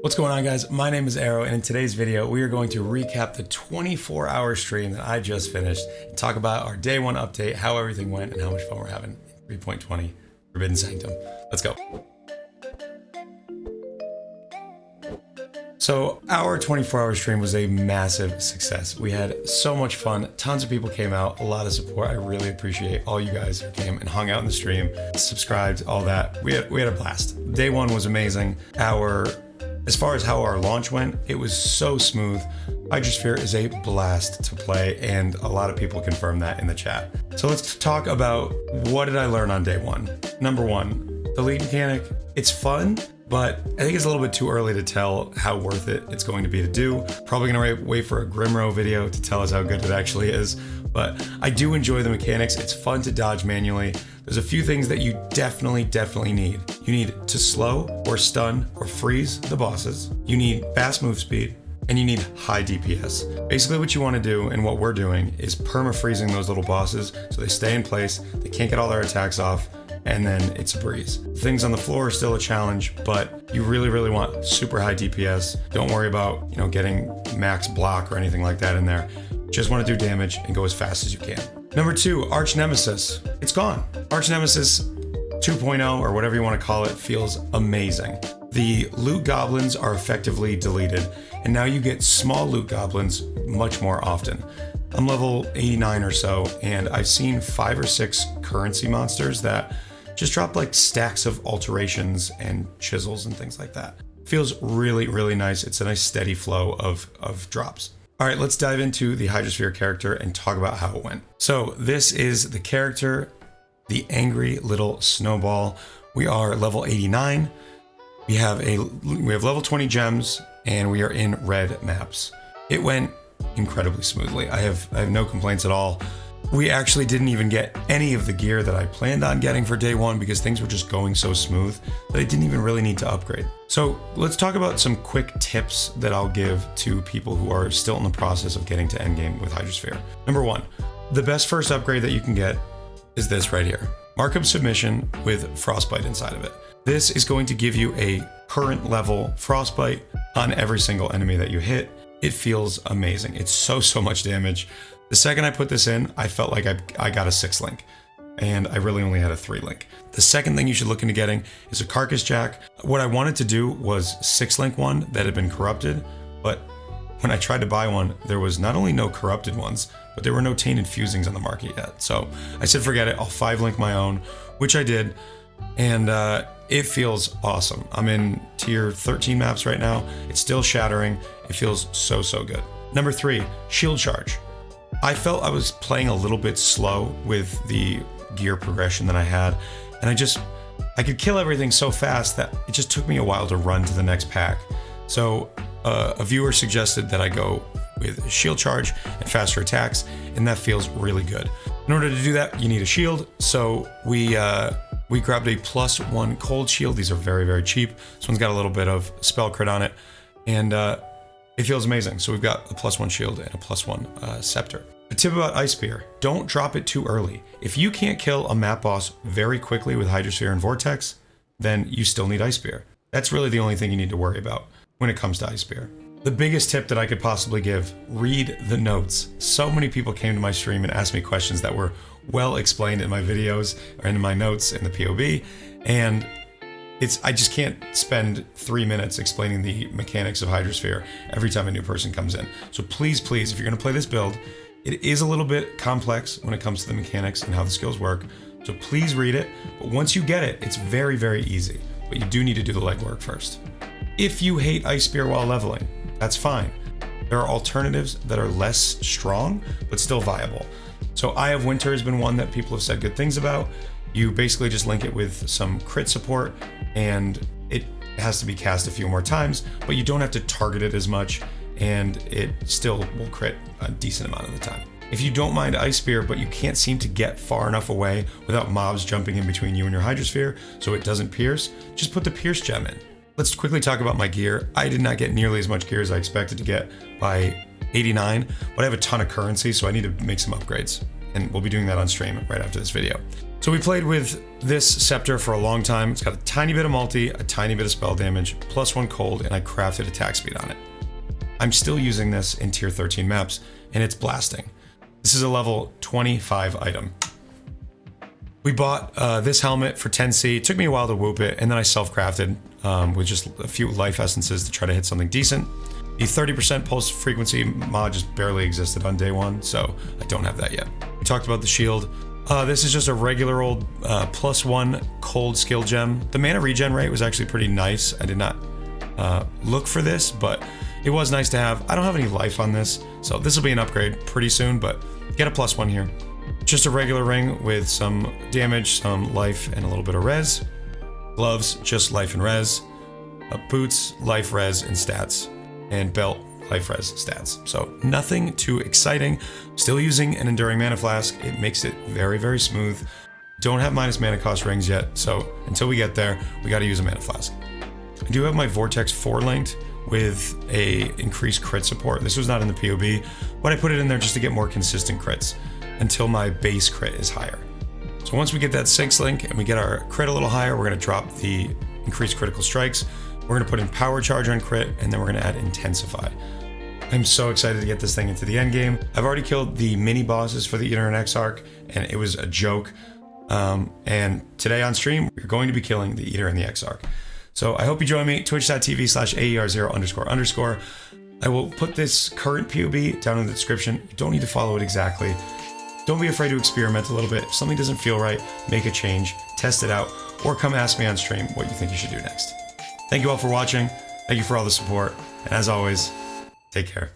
What's going on, guys? My name is Arrow, and in today's video we are going to recap the 24-hour stream that I just finished and talk about our day one update, how everything went, and how much fun we're having in 3.20 Forbidden Sanctum. Let's go. So our 24-hour stream was a massive success. We had so much fun. Tons of people came out, a lot of support. I really appreciate all you guys who came and hung out in the stream, subscribed, all that. We had a blast. Day one was amazing. As far as how our launch went, it was so smooth. Hydrosphere is a blast to play, and a lot of people confirmed that in the chat. So let's talk about what did I learn on day one. Number one, the lead mechanic. It's fun, but I think it's a little bit too early to tell how worth it it's going to be to do. Probably gonna wait for a Grimro video to tell us how good it actually is. But I do enjoy the mechanics. It's fun to dodge manually. There's a few things that you definitely need. You need to slow or stun or freeze the bosses. You need fast move speed, and you need high DPS. Basically what you want to do, and what we're doing, is perma-freezing those little bosses so they stay in place, they can't get all their attacks off, and then it's a breeze. Things on the floor are still a challenge, but you really want super high DPS. Don't worry about, getting max block or anything like that in there. Just want to do damage and go as fast as you can. Number two, archnemesis. It's gone. Archnemesis 2.0, or whatever you want to call it, feels amazing. The loot goblins are effectively deleted, and now you get small loot goblins much more often. I'm level 89 or so, and I've seen 5 or 6 currency monsters that just drop like stacks of alterations and chisels and things like that. Feels really nice. It's a nice steady flow of drops. All right, let's dive into the Hydrosphere character and talk about how it went. So this is the character, the angry little snowball. We are level 89. We have level 20 gems, and we are in red maps. It went incredibly smoothly. I have no complaints at all. We actually didn't even get any of the gear that I planned on getting for day one because things were just going so smooth that I didn't even really need to upgrade. So let's talk about some quick tips that I'll give to people who are still in the process of getting to endgame with Hydrosphere. Number one, the best first upgrade that you can get is this right here. Markup Submission with Frostbite inside of it. This is going to give you a current level Frostbite on every single enemy that you hit. It feels amazing. It's so much damage. The second I put this in, I felt like I got a 6 link, and I really only had a 3 link. The second thing you should look into getting is a Carcass Jack. What I wanted to do was 6 link one that had been corrupted, but when I tried to buy one, there was not only no corrupted ones, but there were no tainted fusings on the market yet. So I said, forget it, I'll 5 link my own, which I did, and it feels awesome. I'm in tier 13 maps right now. It's still shattering. It feels so good. Number 3, shield charge. I felt I was playing a little bit slow with the gear progression that I had, and I could kill everything so fast that it just took me a while to run to the next pack. So a viewer suggested that I go with shield charge and faster attacks, and that feels really good. In order to do that, you need a shield, so we grabbed a +1 cold shield. These are very cheap. This one's got a little bit of spell crit on it, and it feels amazing. So we've got a +1 shield and a +1 scepter. A tip about Ice Spear, don't drop it too early. If you can't kill a map boss very quickly with Hydrosphere and Vortex, then you still need Ice Spear. That's really the only thing you need to worry about when it comes to Ice Spear. The biggest tip that I could possibly give, read the notes. So many people came to my stream and asked me questions that were well explained in my videos or in my notes in the PoE, and I just can't spend 3 minutes explaining the mechanics of Hydrosphere every time a new person comes in. So please, if you're gonna play this build, it is a little bit complex when it comes to the mechanics and how the skills work. So please read it, but once you get it, it's very easy. But you do need to do the legwork first. If you hate Ice Spear while leveling, that's fine. There are alternatives that are less strong, but still viable. So Eye of Winter has been one that people have said good things about. You basically just link it with some crit support, and it has to be cast a few more times, but you don't have to target it as much, and it still will crit a decent amount of the time. If you don't mind Ice Spear, but you can't seem to get far enough away without mobs jumping in between you and your Hydrosphere so it doesn't pierce, just put the Pierce gem in. Let's quickly talk about my gear. I did not get nearly as much gear as I expected to get by 89, but I have a ton of currency, so I need to make some upgrades. And we'll be doing that on stream right after this video. So we played with this scepter for a long time. It's got a tiny bit of multi, a tiny bit of spell damage, +1 cold, and I crafted attack speed on it. I'm still using this in tier 13 maps, and it's blasting. This is a level 25 item. We bought this helmet for 10C. It took me a while to whoop it, and then I self-crafted with just a few life essences to try to hit something decent. The 30% pulse frequency mod just barely existed on day one, so I don't have that yet. We talked about the shield. This is just a regular old +1 cold skill gem. The mana regen rate was actually pretty nice. I did not look for this, but it was nice to have. I don't have any life on this, so this will be an upgrade pretty soon, but get a +1 here. Just a regular ring with some damage, some life, and a little bit of res. Gloves, just life and res. Boots, life, res, and stats. And belt, life, res, stats. So nothing too exciting. Still using an enduring mana flask. It makes it very, very smooth. Don't have minus mana cost rings yet, so until we get there, we gotta use a mana flask. I do have my Vortex 4 linked with a increased crit support. This was not in the PoB, but I put it in there just to get more consistent crits until my base crit is higher. So once we get that 6 link and we get our crit a little higher, we're gonna drop the increased critical strikes. We're gonna put in power charge on crit, and then we're gonna add intensify. I'm so excited to get this thing into the end game. I've already killed the mini bosses for the Eater and Exarch, and it was a joke. And today on stream, we're going to be killing the Eater and the Exarch. So I hope you join me, twitch.tv/AER0__. I will put this current PoB down in the description. You don't need to follow it exactly. Don't be afraid to experiment a little bit. If something doesn't feel right, make a change, test it out, or come ask me on stream what you think you should do next. Thank you all for watching. Thank you for all the support. And as always, take care.